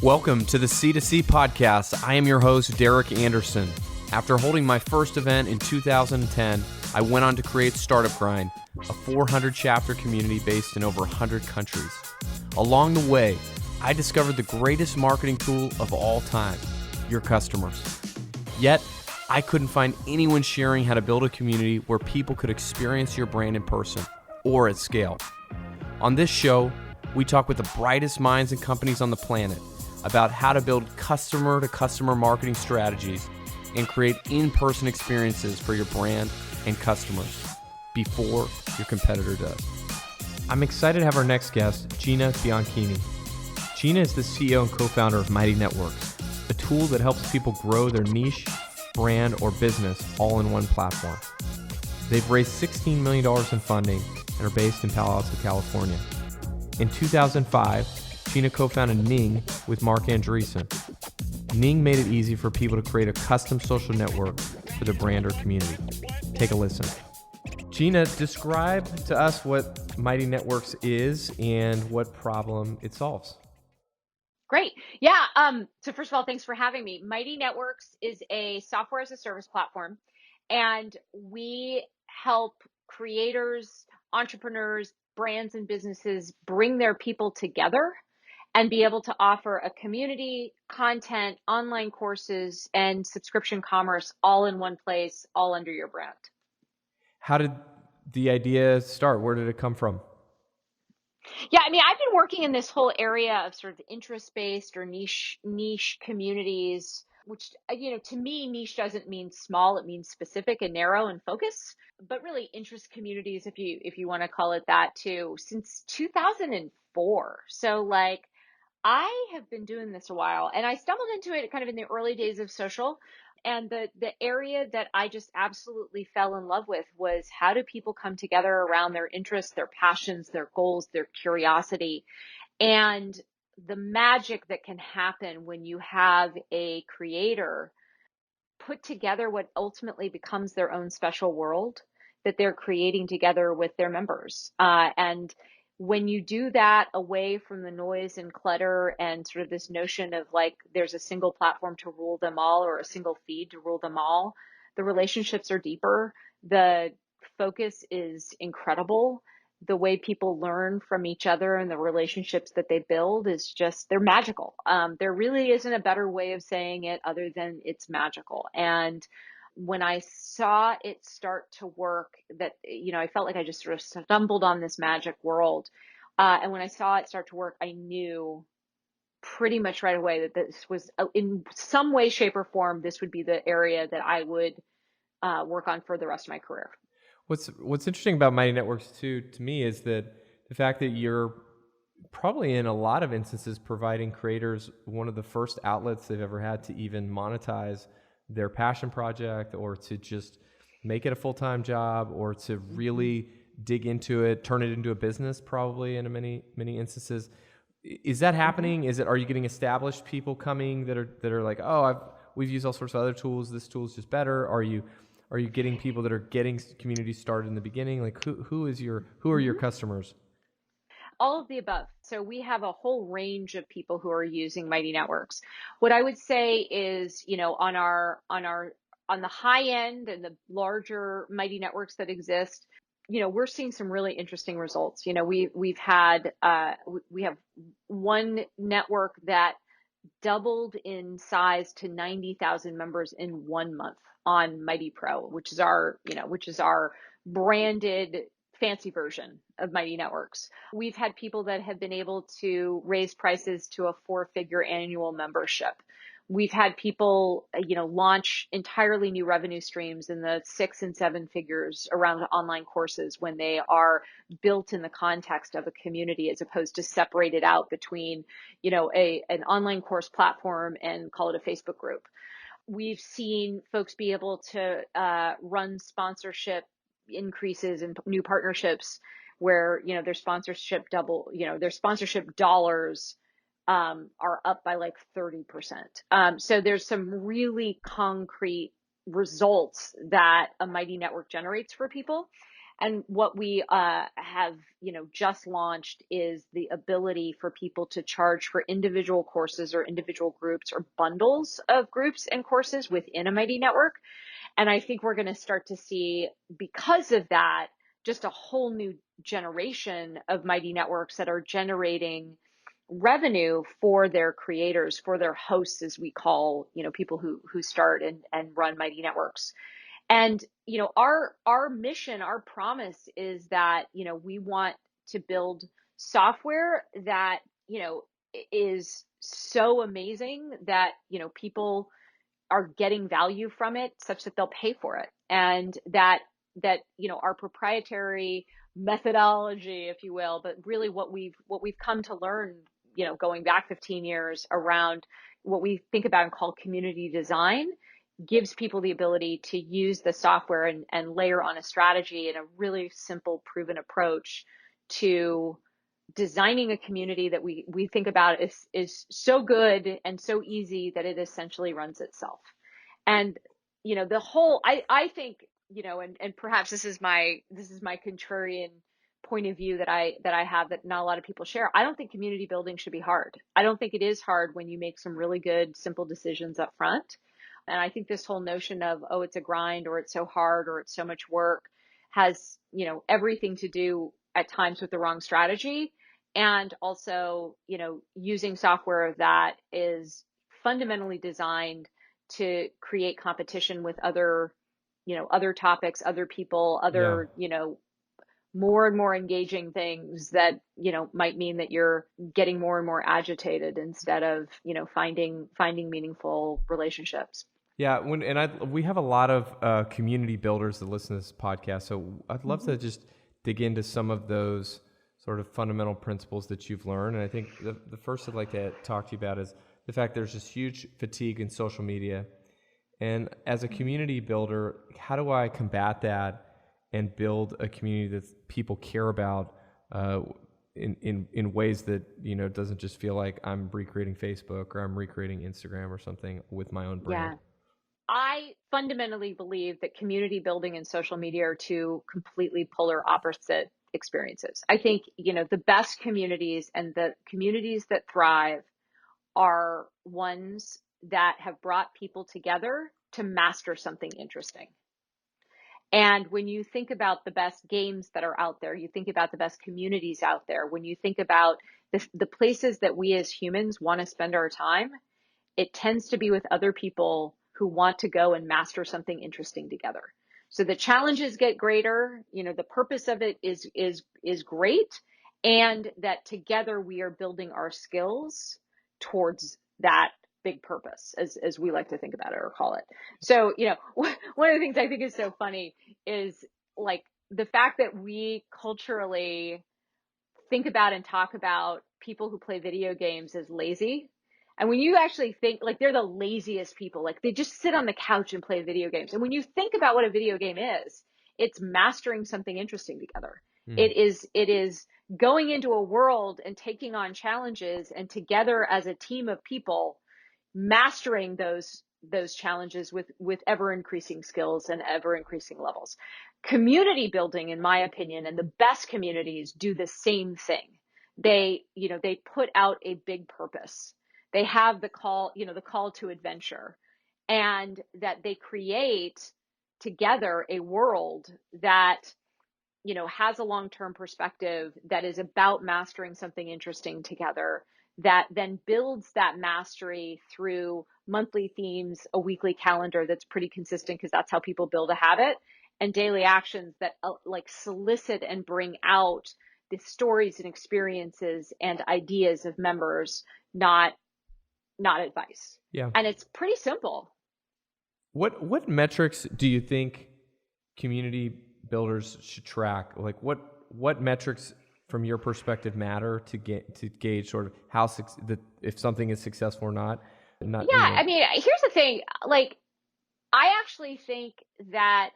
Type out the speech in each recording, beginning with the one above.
Welcome to the C2C podcast. I am your host, Derek Anderson. After holding my first event in 2010, I went on to create Startup Grind, a 400-chapter community based in over 100 countries. Along the way, I discovered the greatest marketing tool of all time, your customers. Yet, I couldn't find anyone sharing how to build a community where people could experience your brand in person or at scale. On this show, we talk with the brightest minds and companies on the planet about how to build customer-to-customer marketing strategies and create in-person experiences for your brand and customers before your competitor does. I'm excited to have our next guest, Gina Bianchini. Gina is the CEO and co-founder of Mighty Networks, a tool that helps people grow their niche, brand, or business all in one platform. They've raised $16 million in funding and are based in Palo Alto, California. In 2005, Gina co-founded Ning with Mark Andreessen. Ning made it easy for people to create a custom social network for their brand or community. Take a listen. Gina, describe to us what Mighty Networks is and what problem it solves. Great. Yeah. So first of all, thanks for having me. Mighty Networks is a software as a service platform, and we help creators, entrepreneurs, brands, and businesses bring their people together and be able to offer a community, content, online courses, and subscription commerce all in one place, all under your brand. How did the idea start? Where did it come from? Yeah, I mean, I've been working in this whole area of sort of interest-based or niche communities, which, to me, niche doesn't mean small, it means specific and narrow and focus, but really interest communities, if you want to call it that too, since 2004. So like, I have been doing this a while, and I stumbled into it kind of in the early days of social. And the area that I just absolutely fell in love with was, how do people come together around their interests, their passions, their goals, their curiosity, and the magic that can happen when you have a creator put together what ultimately becomes their own special world that they're creating together with their members. And when you do that away from the noise and clutter and sort of this notion of like there's a single platform to rule them all or a single feed to rule them all, the relationships are deeper. The focus is incredible. The way people learn from each other and the relationships that they build is just, they're magical. There really isn't a better way of saying it other than it's magical. And when I saw it start to work, that, I felt like I just sort of stumbled on this magic world. And when I saw it start to work, I knew pretty much right away that this was, in some way, shape, or form, this would be the area that I would work on for the rest of my career. What's interesting about Mighty Networks too, to me, is that the fact that you're probably in a lot of instances providing creators one of the first outlets they've ever had to even monetize their passion project, or to just make it a full-time job, or to really dig into it, turn it into a business, probably in many instances. Is that happening? Are you getting established people coming that are like, we've used all sorts of other tools, this tool is just better? Are you getting people that are getting communities started in the beginning? Like who are your customers? All of the above. So we have a whole range of people who are using Mighty Networks. What I would say is, on the high end and the larger Mighty Networks that exist, we're seeing some really interesting results. We have one network that doubled in size to 90,000 members in 1 month on Mighty Pro, which is our branded fancy version of Mighty Networks. We've had people that have been able to raise prices to a 4-figure annual membership. We've had people, launch entirely new revenue streams in the 6 and 7 figures around online courses when they are built in the context of a community, as opposed to separated out between, an online course platform and call it a Facebook group. We've seen folks be able to run sponsorship increases and new partnerships where, their sponsorship dollars are up by like 30%. So there's some really concrete results that a Mighty Network generates for people. And what we have, just launched is the ability for people to charge for individual courses or individual groups or bundles of groups and courses within a Mighty network. And I think we're going to start to see, because of that, just a whole new generation of Mighty networks that are generating revenue for their creators, for their hosts, as we call, people who start and run Mighty networks. And, our mission, our promise is that, we want to build software that, is so amazing that, people are getting value from it such that they'll pay for it. And that, our proprietary methodology, if you will, but really what we've come to learn, going back 15 years around what we think about and call community design, gives people the ability to use the software and layer on a strategy and a really simple, proven approach to designing a community that we think about is so good and so easy that it essentially runs itself. And, the whole, I think, and perhaps this is my contrarian point of view that I have that not a lot of people share. I don't think community building should be hard. I don't think it is hard when you make some really good, simple decisions up front. And I think this whole notion of, oh, it's a grind, or it's so hard, or it's so much work, has, everything to do at times with the wrong strategy. And also, using software that is fundamentally designed to create competition with other, other topics, other people, Yeah. other, more and more engaging things that, might mean that you're getting more and more agitated instead of, finding meaningful relationships. Yeah, we have a lot of community builders that listen to this podcast, so I'd love Mm-hmm. to just dig into some of those sort of fundamental principles that you've learned. And I think the first I'd like to talk to you about is the fact there's this huge fatigue in social media. And as a community builder, how do I combat that and build a community that people care about in ways that doesn't just feel like I'm recreating Facebook or I'm recreating Instagram or something with my own brand? Yeah. I fundamentally believe that community building and social media are two completely polar opposite experiences. I think, the best communities and the communities that thrive are ones that have brought people together to master something interesting. And when you think about the best games that are out there, you think about the best communities out there, when you think about the places that we as humans want to spend our time, it tends to be with other people who want to go and master something interesting together. So the challenges get greater, the purpose of it is great, and that together we are building our skills towards that big purpose, as we like to think about it or call it. So, one of the things I think is so funny is, like, the fact that we culturally think about and talk about people who play video games as lazy. And when you actually think, like, they're the laziest people, like they just sit on the couch and play video games. And when you think about what a video game is, it's mastering something interesting together. Mm. It is going into a world and taking on challenges, and together as a team of people mastering those challenges with ever increasing skills and ever increasing levels. Community building, in my opinion, and the best communities do the same thing. They put out a big purpose. They have the call, the call to adventure, and that they create together a world that, has a long-term perspective, that is about mastering something interesting together, that then builds that mastery through monthly themes, a weekly calendar that's pretty consistent because that's how people build a habit, and daily actions that like solicit and bring out the stories and experiences and ideas of members, not advice. Yeah. And it's pretty simple. What metrics do you think community builders should track? Like what metrics from your perspective matter to gauge sort of how if something is successful or not? Not Yeah, I mean, here's the thing. Like, I actually think that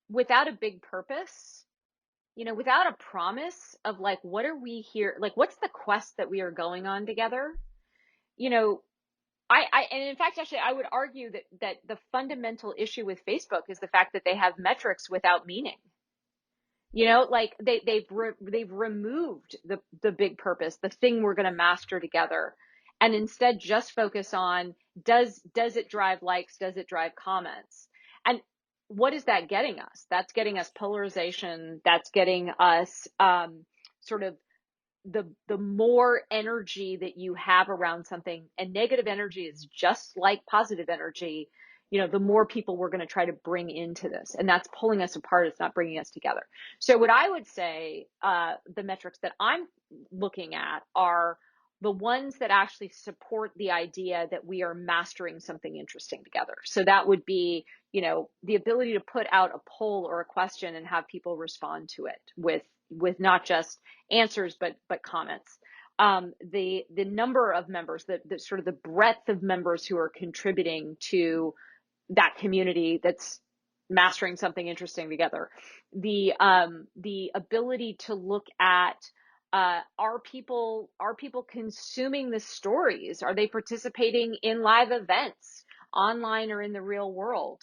without a big purpose, without a promise of, like, what are we here, like, what's the quest that we are going on together? You know, and in fact, actually, I would argue that the fundamental issue with Facebook is the fact that they have metrics without meaning. Like they've removed the big purpose, the thing we're going to master together, and instead just focus on, does it drive likes, does it drive comments? And what is that getting us? That's getting us polarization. That's getting us sort of the more energy that you have around something, and negative energy is just like positive energy, the more people we're going to try to bring into this, and that's pulling us apart. It's not bringing us together. So what I would say, the metrics that I'm looking at are the ones that actually support the idea that we are mastering something interesting together. So that would be, the ability to put out a poll or a question and have people respond to it with not just answers, but comments. The number of members, the sort of the breadth of members who are contributing to that community that's mastering something interesting together. The ability to look at, are people consuming the stories? Are they participating in live events, online or in the real world?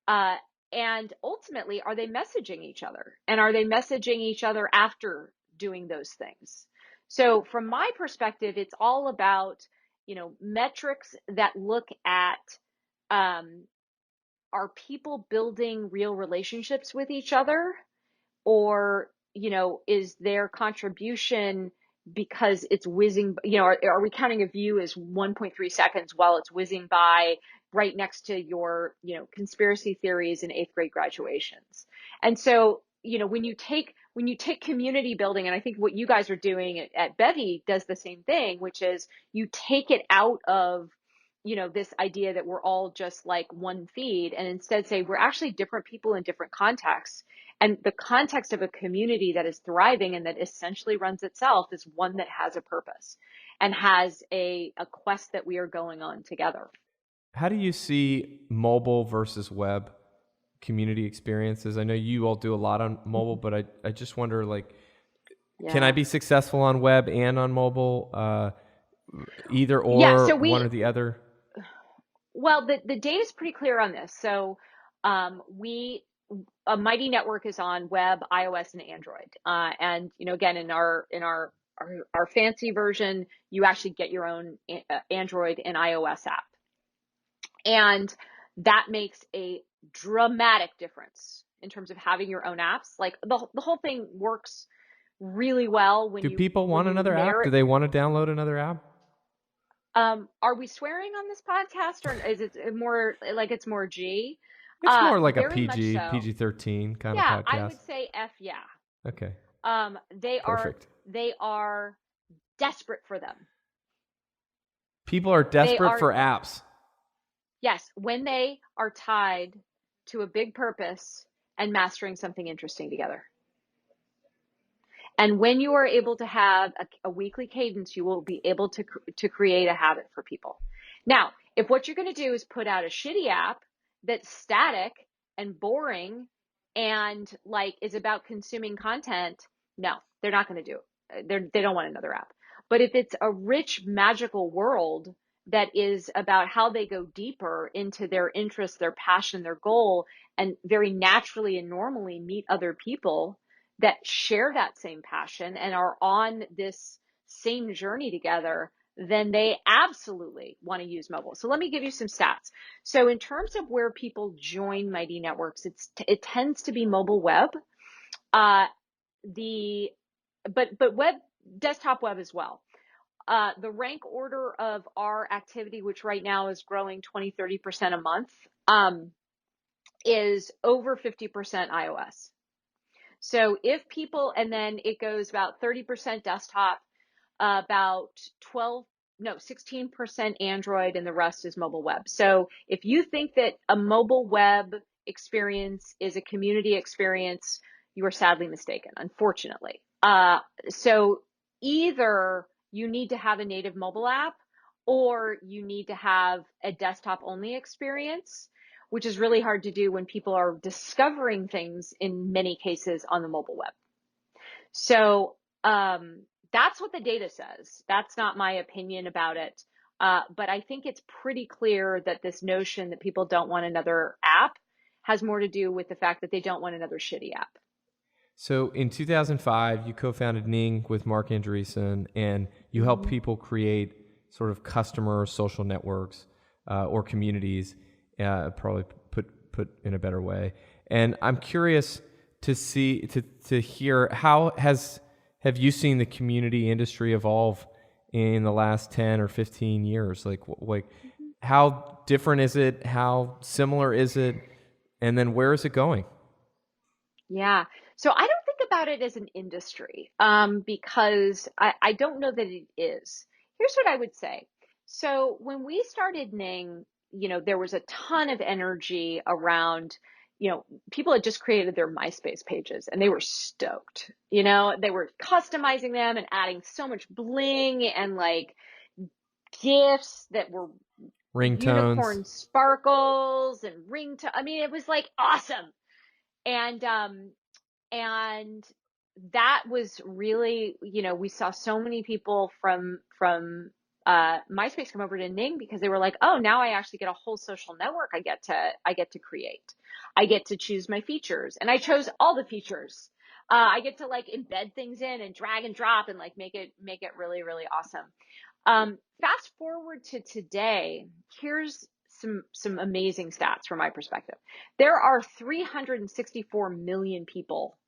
And ultimately, are they messaging each other? And are they messaging each other after doing those things? So from my perspective, it's all about, metrics that look at, are people building real relationships with each other? Or, is their contribution because it's whizzing, are we counting a view as 1.3 seconds while it's whizzing by right next to your, conspiracy theories in eighth grade graduations? And so, when you take community building, and I think what you guys are doing at Bevy does the same thing, which is you take it out of, this idea that we're all just like one feed, and instead say we're actually different people in different contexts. And the context of a community that is thriving and that essentially runs itself is one that has a purpose and has a quest that we are going on together. How do you see mobile versus web community experiences? I know you all do a lot on mobile, but I just wonder, like, can I be successful on web and on mobile? Either or, yeah, so one or the other? Well, the data is pretty clear on this. So a Mighty Network is on web, iOS, and Android. And again, in our fancy version, you actually get your own Android and iOS app, and that makes a dramatic difference in terms of having your own apps. Like the whole thing works really well when Do people want you another app? Do they want to download another app? Are we swearing on this podcast, or is it more like it's more G? It's more like a Very much PG, so. PG-13 kind of Yeah, I podcast. would say F yeah. Okay. They Perfect. are desperate for them. People are desperate for apps. Yes, when they are tied to a big purpose and mastering something interesting together. And when you are able to have a weekly cadence, you will be able to create a habit for people. Now, if what you're going to do is put out a shitty app that's static and boring and like is about consuming content, no, they're not going to do it. They don't want another app. But if it's a rich, magical world that is about how they go deeper into their interests, their passion, their goal, and very naturally and normally meet other people that share that same passion and are on this same journey together, then they absolutely want to use mobile. So let me give you some stats. So in terms of where people join Mighty Networks, it tends to be mobile web, but web, desktop web as well. The rank order of our activity, which right now is growing 20-30% a month, is over 50% iOS. So if people, and then it goes about 30% desktop, about 16% Android, and the rest is mobile web. So if you think that a mobile web experience is a community experience, you are sadly mistaken, unfortunately. So either you need to have a native mobile app or you need to have a desktop only experience, which is really hard to do when people are discovering things in many cases on the mobile web. So that's what the data says. That's not my opinion about it. But I think it's pretty clear that this notion that people don't want another app has more to do with the fact that they don't want another shitty app. So in 2005, you co-founded Ning with Mark Andreessen, and you helped Mm-hmm. people create sort of customer social networks or communities, probably put in a better way. And I'm curious to hear have you seen the community industry evolve in the last 10 or 15 years? Like how different is it? How similar is it? And then where is it going? Yeah. So I don't think about it as an industry, because I don't know that it is. Here's what I would say. So when we started Ning, there was a ton of energy around, people had just created their MySpace pages and they were stoked. They were customizing them and adding so much bling and like gifts that were Ringtones. unicorn sparkles and ringtone. I mean, it was like awesome. And and that was really, we saw so many people from MySpace come over to Ning because they were like, oh, now I actually get a whole social network. I get to create. I get to choose my features, and I chose all the features. I get to like embed things in and drag and drop and like make it really really awesome. Fast forward to today. Here's some amazing stats from my perspective. There are 364 million people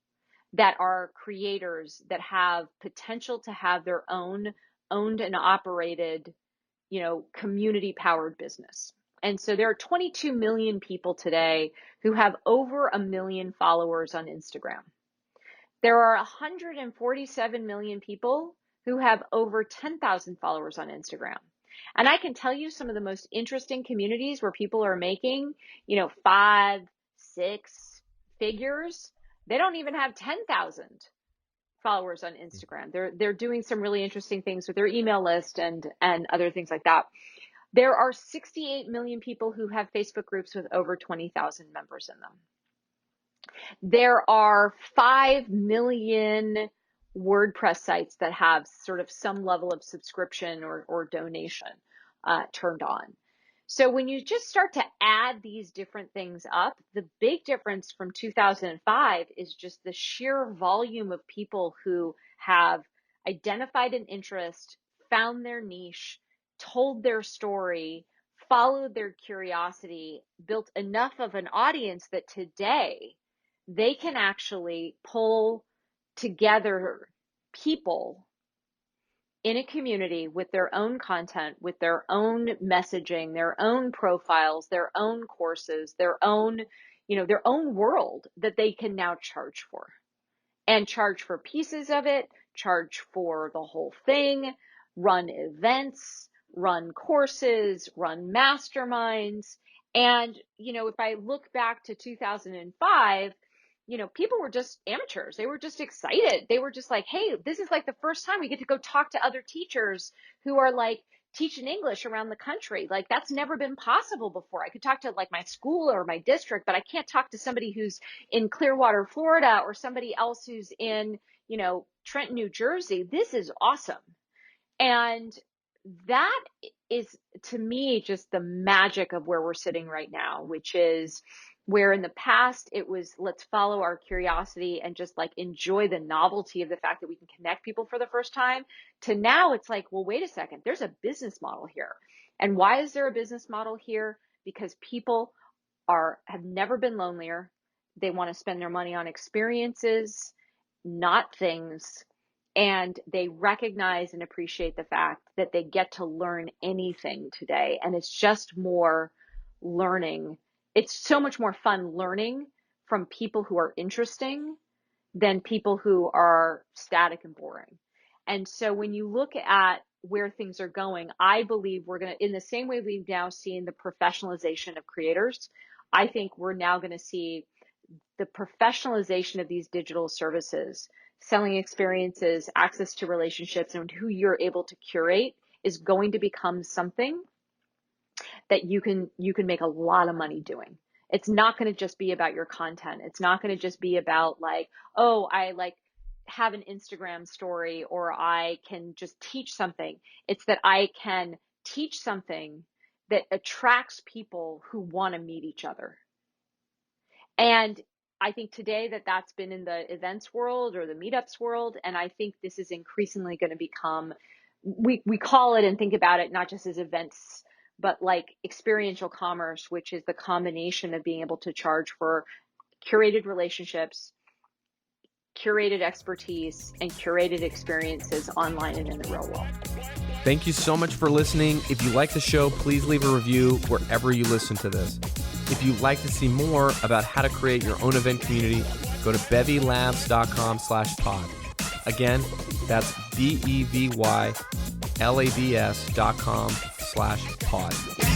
that are creators that have potential to have their own owned and operated, community powered business. And so there are 22 million people today who have over a million followers on Instagram. There are 147 million people who have over 10,000 followers on Instagram. And I can tell you some of the most interesting communities where people are making, 5, 6 figures. They don't even have 10,000 followers on Instagram. They're doing some really interesting things with their email list and other things like that. There are 68 million people who have Facebook groups with over 20,000 members in them. There are 5 million WordPress sites that have sort of some level of subscription or donation turned on. So when you just start to add these different things up, the big difference from 2005 is just the sheer volume of people who have identified an interest, found their niche, told their story, followed their curiosity, built enough of an audience that today they can actually pull together people in a community with their own content, with their own messaging, their own profiles, their own courses, their own world that they can now charge for, and charge for pieces of it, charge for the whole thing, run events, run courses, run masterminds. And, if I look back to 2005, people were just amateurs. They were just excited. They were just like, hey, this is like the first time we get to go talk to other teachers who are like teaching English around the country. Like that's never been possible before. I could talk to like my school or my district, but I can't talk to somebody who's in Clearwater, Florida, or somebody else who's in, Trenton, New Jersey. This is awesome. And that is, to me, just the magic of where we're sitting right now, which is where in the past it was, let's follow our curiosity and just like enjoy the novelty of the fact that we can connect people for the first time, to now it's like, well, wait a second, there's a business model here. And why is there a business model here? Because people have never been lonelier. They want to spend their money on experiences, not things. And they recognize and appreciate the fact that they get to learn anything today. And it's just more learning. It's so much more fun learning from people who are interesting than people who are static and boring. And so when you look at where things are going, I believe we're going to, in the same way we've now seen the professionalization of creators, I think we're now going to see the professionalization of these digital services, selling experiences, access to relationships, and who you're able to curate is going to become something that you can make a lot of money doing. It's not going to just be about your content. It's not going to just be about like, oh, I like have an Instagram story, or I can just teach something. It's that I can teach something that attracts people who want to meet each other. And I think today that's been in the events world or the meetups world. And I think this is increasingly going to become, we call it and think about it not just as events, but like experiential commerce, which is the combination of being able to charge for curated relationships, curated expertise, and curated experiences online and in the real world. Thank you so much for listening. If you like the show, please leave a review wherever you listen to this. If you'd like to see more about how to create your own event community, go to bevylabs.com/pod. Again, that's BEVYLABS.com/pod.